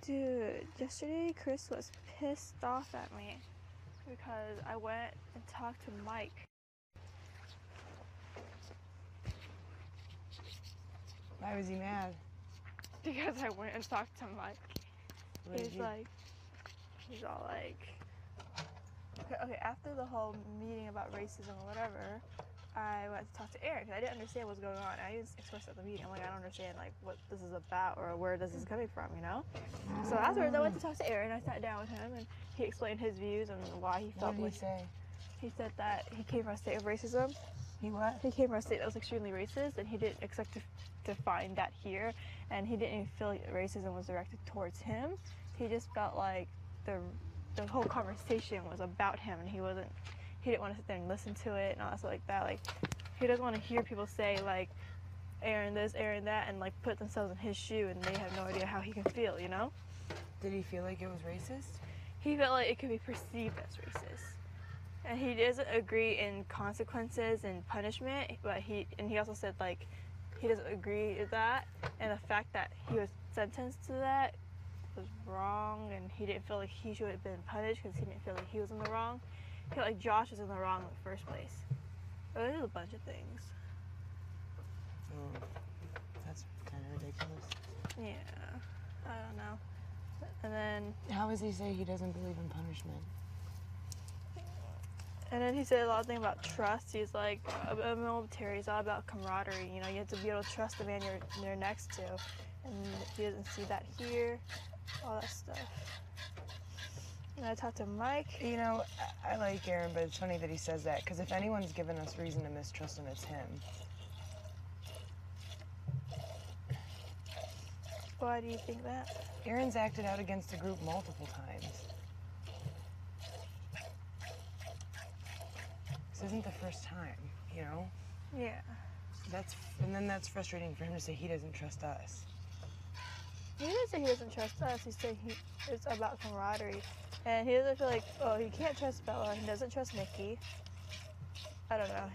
Dude, yesterday Chris was pissed off at me because I went and talked to Mike. Why was he mad? Because I went and talked to Mike. He's all like, okay, after the whole meeting about racism or whatever, I went to talk to Aaron because I didn't understand what's going on. I didn't express at the meeting. I'm like, I don't understand like what this is about or where this is coming from, you know? So afterwards, I went to talk to Aaron. I sat down with him and he explained his views and why he felt. What did he say? He said that he came from a state of racism. He what? He came from a state that was extremely racist, and he didn't expect to find that here, and he didn't even feel like racism was directed towards him. He just felt like the whole conversation was about him, and he didn't want to sit there and listen to it and all that stuff like that. Like, he doesn't want to hear people say like Aaron this, Aaron that, and like put themselves in his shoe, and they have no idea how he can feel, you know? Did he feel like it was racist? He felt like it could be perceived as racist. And he doesn't agree in consequences and punishment, but he also said like he doesn't agree with that, and the fact that he was sentenced to that was wrong, and he didn't feel like he should have been punished because he didn't feel like he was in the wrong. He felt like Josh was in the wrong in the first place. But there's a bunch of things. Oh, that's kind of ridiculous. Yeah, I don't know. And then how does he say he doesn't believe in punishment? And then he said a lot of things about trust. He's like, a military is all about camaraderie. You know, you have to be able to trust the man you're next to. And he doesn't see that here, all that stuff. And I talked to Mike. You know, I like Aaron, but it's funny that he says that, because if anyone's given us reason to mistrust him, it's him. Why do you think that? Aaron's acted out against the group multiple times. This isn't the first time, you know? Yeah. And then that's frustrating for him to say he doesn't trust us. He didn't say he doesn't trust us. He said it's about camaraderie. And he doesn't feel like, oh, he can't trust Bella. He doesn't trust Nikki. I don't know.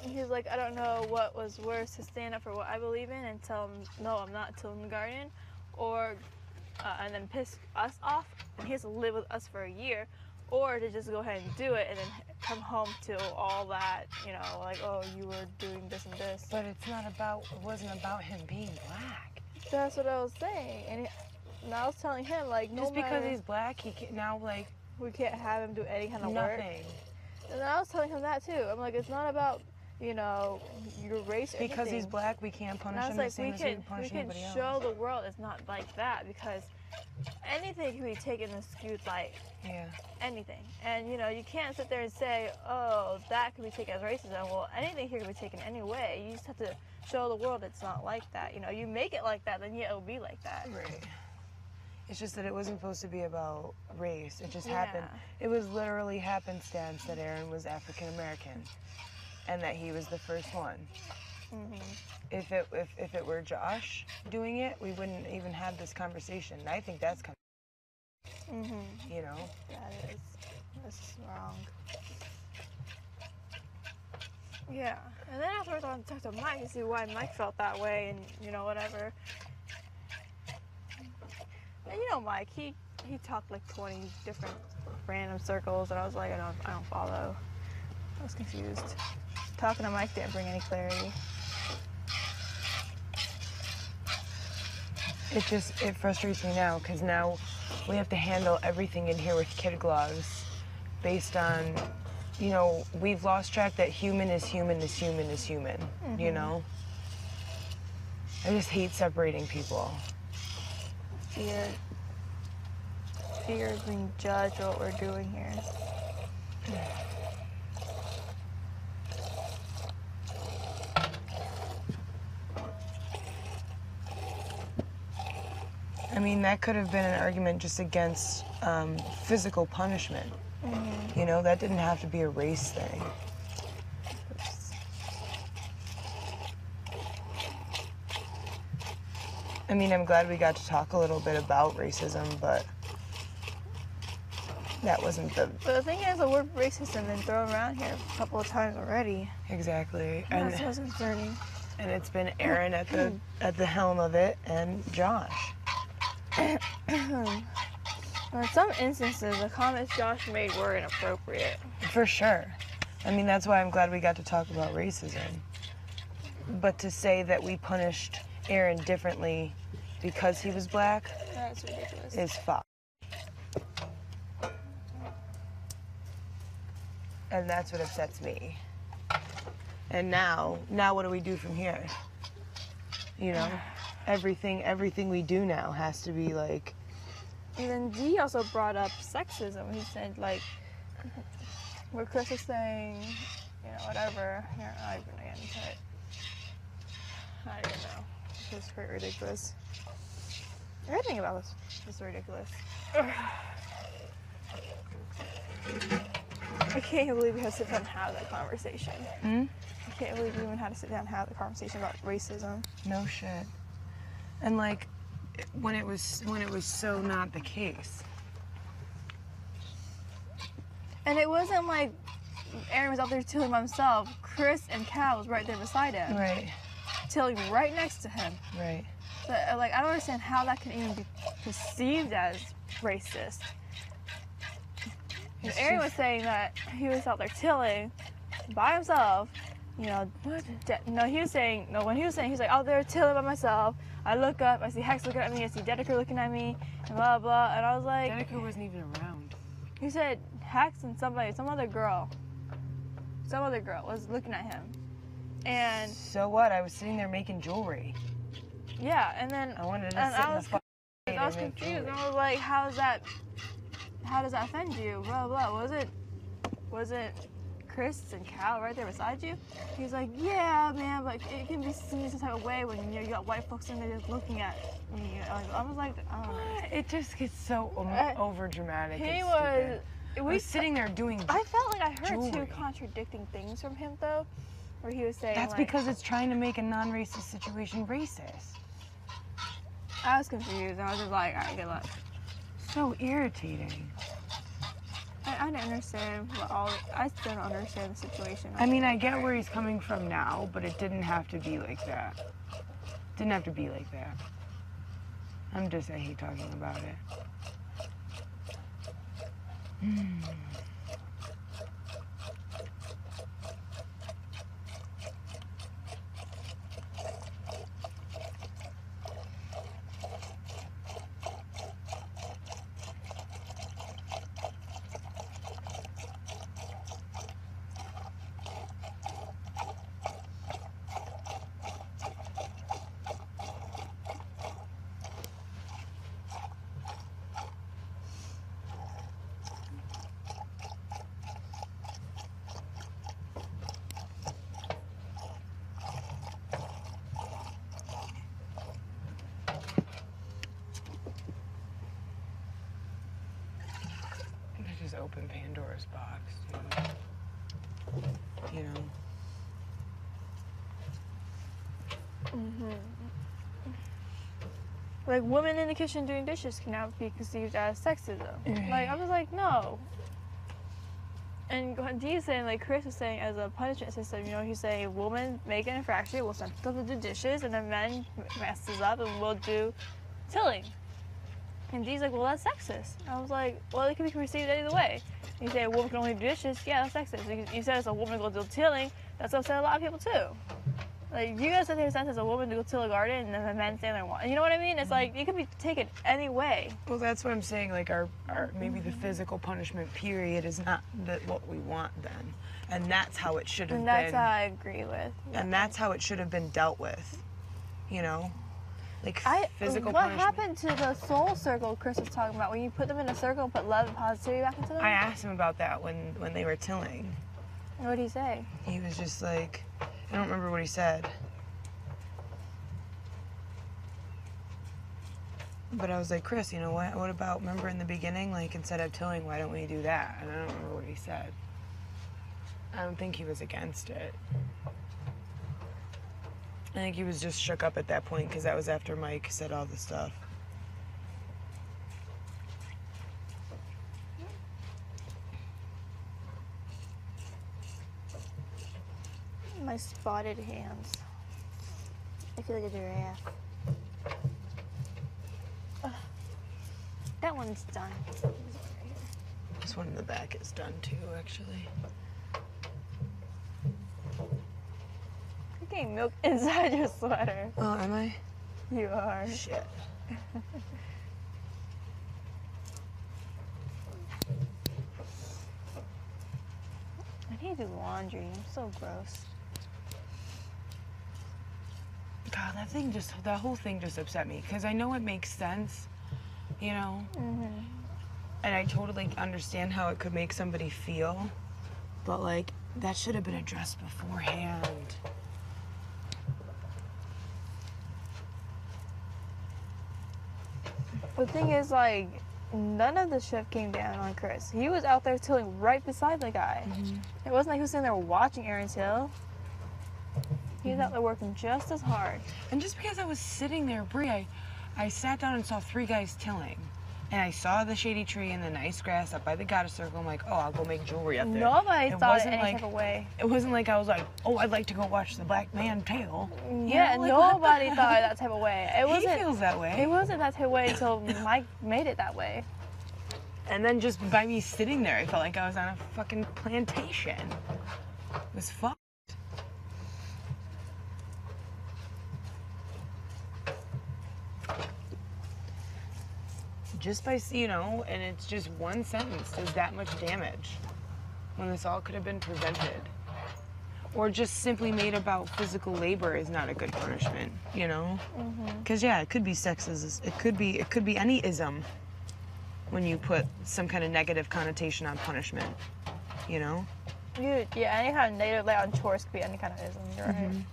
And he's like, I don't know what was worse, to stand up for what I believe in and tell him, no, I'm not till in the garden, or and then piss us off, and he has to live with us for a year, or to just go ahead and do it and then come home to all that, you know, like, oh, you were doing this and this. But it wasn't about him being black. That's what I was saying, and I was telling him, like, no just because matter, he's black, he can't, now, like, we can't have him do any kind of nothing. work. And I was telling him that too. I'm like, it's not about, you know, your race or because anything. he's black, we can't punish him the same as we punish anybody else. We can show the world it's not like that, because anything can be taken in a skewed light. Yeah. Anything. And, you know, you can't sit there and say, oh, that could be taken as racism. Well, anything here can be taken any way. You just have to show the world it's not like that. You know, you make it like that, then yeah, it'll be like that. Right. It's just that it wasn't supposed to be about race. It just happened. It was literally happenstance that Aaron was African American, and that he was the first one. Mm-hmm. If it were Josh doing it, we wouldn't even have this conversation. And I think that's kind of, you know? That's wrong. Yeah, and then afterwards I went to talk to Mike to see why Mike felt that way, and, you know, whatever. And you know Mike, he talked like 20 different random circles, and I was like, I don't follow. I was confused. Talking to Mike didn't bring any clarity. It frustrates me now, because now we have to handle everything in here with kid gloves based on, you know, we've lost track that human is human is human is human, you know? I just hate separating people. Fear of being judged for what we're doing here. I mean, that could have been an argument just against physical punishment. You know, that didn't have to be a race thing. I mean, I'm glad we got to talk a little bit about racism, but that wasn't the... But the thing is, the word racism has been thrown around here a couple of times already. Exactly. And that's what's concerning. And it's been Aaron at the helm of it, and Josh. In some instances, the comments Josh made were inappropriate. For sure. I mean, that's why I'm glad we got to talk about racism. But to say that we punished Aaron differently because he was black, that's ridiculous. Is fucked. And that's what upsets me. And now what do we do from here? You know, everything we do now has to be like. And then Dee also brought up sexism. He said, like, where Chris was saying, you know, whatever. Here, I'm not even gonna get into it. I don't even know. It's quite ridiculous. Everything about this is ridiculous. I can't believe we had to sit down and have that conversation. I can't believe we even had to sit down and have the conversation about racism. No shit. And like, when it was so not the case. And it wasn't like Aaron was out there tilling by himself. Chris and Cal was right there beside him. Right. Tilling right next to him. Right. So, like, I don't understand how that can even be perceived as racist. Aaron was saying that he was out there tilling by himself. You know, no, he was saying, no, when he was saying, he's like, out there tilling by myself. I look up, I see Hex looking at me, I see Dedeker looking at me, and blah, blah, and I was like... Dedeker wasn't even around. He said Hex and some other girl was looking at him. And... So what? I was sitting there making jewelry. Yeah, and then... I wanted to sit in the fucking I was confused, and I was like, how does that offend you? Blah, blah. Was it Chris and Cal right there beside you? He's like, yeah, man, but it can be seen some type of way when you got white folks in there just looking at me. I was like, I don't know. It just gets so over dramatic. He was. We was sitting there doing. I felt like I heard jewelry. two contradicting things from him though, where he was saying that's like, because it's trying to make a non-racist situation racist. I was confused. I was just like, all right, good luck. So irritating. I didn't understand I still don't understand the situation. I mean, I get where he's coming from now, but it didn't have to be like that. Didn't have to be like that. I hate talking about it. Open Pandora's box, dude. You know? Like, women in the kitchen doing dishes can now be conceived as sexism. Like, I was like, no. And Dee's saying, like Chris was saying, as a punishment system, you know, he's saying, a woman make an infraction, we'll send them to do dishes, and then men messes up, and we'll do tilling. And Dee's like, well, that's sexist. I was like, well, it can be perceived either way. You say a woman can only do dishes, yeah, that's sexist. You said it's a woman go do tilling, that's upset a lot of people too. Like, you guys sit there and say it's a woman to go till a garden, and then the men stand there and watch. You know what I mean? It's like, it could be taken any way. Well, that's what I'm saying. Like, our maybe the physical punishment period is not what we want then. And that's how it should have been. And that's how I agree with. And that's how it should have been dealt with. You know? Like, physical what punishment. What happened to the soul circle Chris was talking about? When you put them in a circle and put love and positivity back into them? I asked him about that when they were tilling. What did he say? He was just like, I don't remember what he said. But I was like, Chris, you know what? What about, remember in the beginning, like, instead of tilling, why don't we do that? And I don't remember what he said. I don't think he was against it. I think he was just shook up at that point because that was after Mike said all the stuff. My spotted hands. I feel like a giraffe. Ugh. That one's done. This one in the back is done too, actually. You're getting milk inside your sweater. Oh, am I? You are. Shit. I need to do laundry. I'm so gross. God, that whole thing just upset me because I know it makes sense, you know? Mm-hmm. And I totally understand how it could make somebody feel, but like, that should have been addressed beforehand. The thing is, like, none of the shift came down on Chris. He was out there tilling right beside the guy. Mm-hmm. It wasn't like he was sitting there watching Aaron till. He was out there working just as hard. And just because I was sitting there, Bri, I sat down and saw 3 guys tilling. And I saw the shady tree and the nice grass up by the goddess circle. I'm like, oh, I'll go make jewelry up there. Nobody It thought it wasn't any like- type of way. It wasn't like I was like, oh, I'd like to go watch the black man tail. Yeah, You know, like, nobody thought it that type of way. It He wasn't. feels that way. It wasn't that type of way until Mike made it that way. And then just by me sitting there, I felt like I was on a fucking plantation. It was fucked. Just by, you know, and it's just one sentence does that much damage when this all could have been prevented. Or just simply made about physical labor is not a good punishment, you know? Because, yeah, it could be sexist. It could be any ism when you put some kind of negative connotation on punishment, you know? Yeah, any kind of negative lay on chores could be any kind of ism. You're right.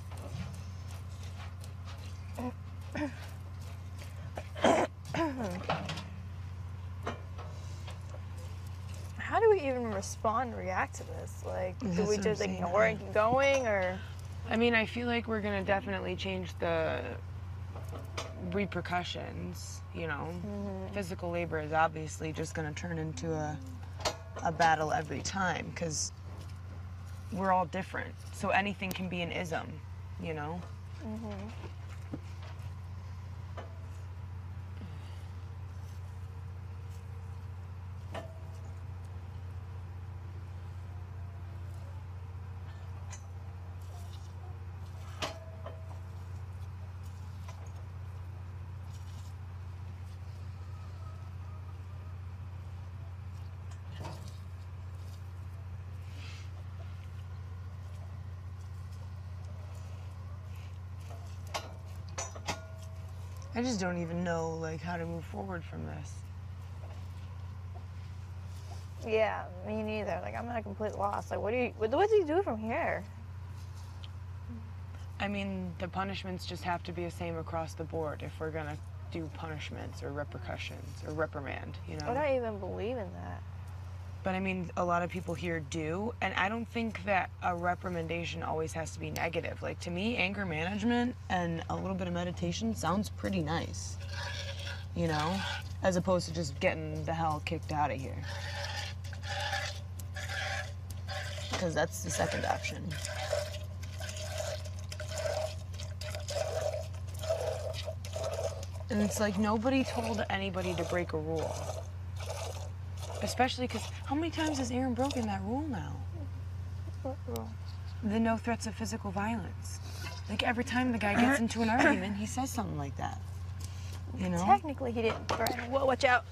How do we even respond and react to this? Like, do That's we what I'm just saying. ignore it and keep going, or? I mean, I feel like we're gonna definitely change the repercussions, you know? Physical labor is obviously just gonna turn into a battle every time, because we're all different. So anything can be an ism, you know? I just don't even know, like, how to move forward from this. Yeah, me neither. Like, I'm at a complete loss. Like, what do you do from here? I mean, the punishments just have to be the same across the board if we're gonna do punishments or repercussions or reprimand, you know? I don't even believe in that. But I mean, a lot of people here do, and I don't think that a reprimandation always has to be negative. Like, to me, anger management and a little bit of meditation sounds pretty nice, you know? As opposed to just getting the hell kicked out of here. Because that's the second option. And it's like nobody told anybody to break a rule. Especially because how many times has Aaron broken that rule now? What rule? The no threats of physical violence. Like every time the guy gets into an argument, he says something like that. You know? Technically, he didn't threaten. Whoa, watch out.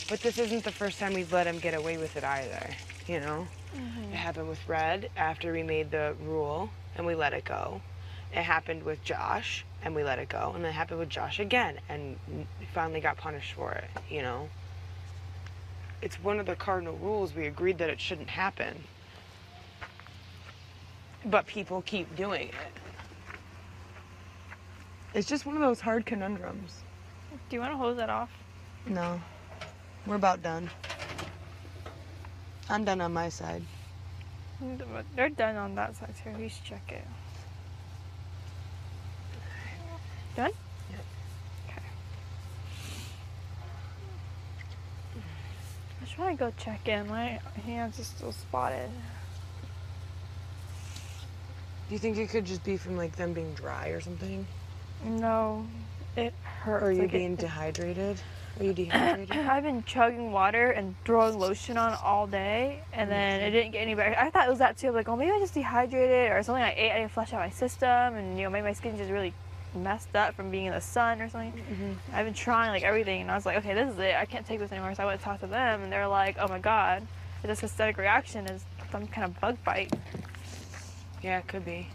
But this isn't the first time we've let him get away with it either, you know? It happened with Red after we made the rule and we let it go. It happened with Josh and we let it go. And then it happened with Josh again and we finally got punished for it, you know? It's one of the cardinal rules. We agreed that it shouldn't happen. But people keep doing it. It's just one of those hard conundrums. Do you want to hose that off? No. We're about done. I'm done on my side. They're done on that side too. You should check it. Done? Yep. Okay. What's trying to go check in. My hands are still spotted. Do you think it could just be from like them being dry or something? No, it hurts. Or are you like being dehydrated? Are you dehydrated? I've been chugging water and throwing lotion on all day, and then it didn't get any better. I thought it was that too. I'm like, oh, maybe I just dehydrated or something I ate. I didn't flush out my system, and maybe my skin just really messed up from being in the sun or something. I've been trying like everything, and I was like, okay, this is it. I can't take this anymore. So I went to talk to them, and they're like, oh my god, this aesthetic reaction is some kind of bug bite. Yeah, it could be.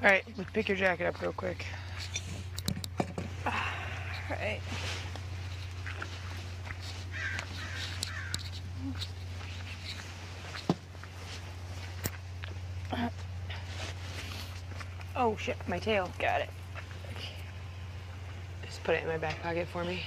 All right, let's pick your jacket up real quick. Right. Oh shit, my tail. Got it. Just put it in my back pocket for me.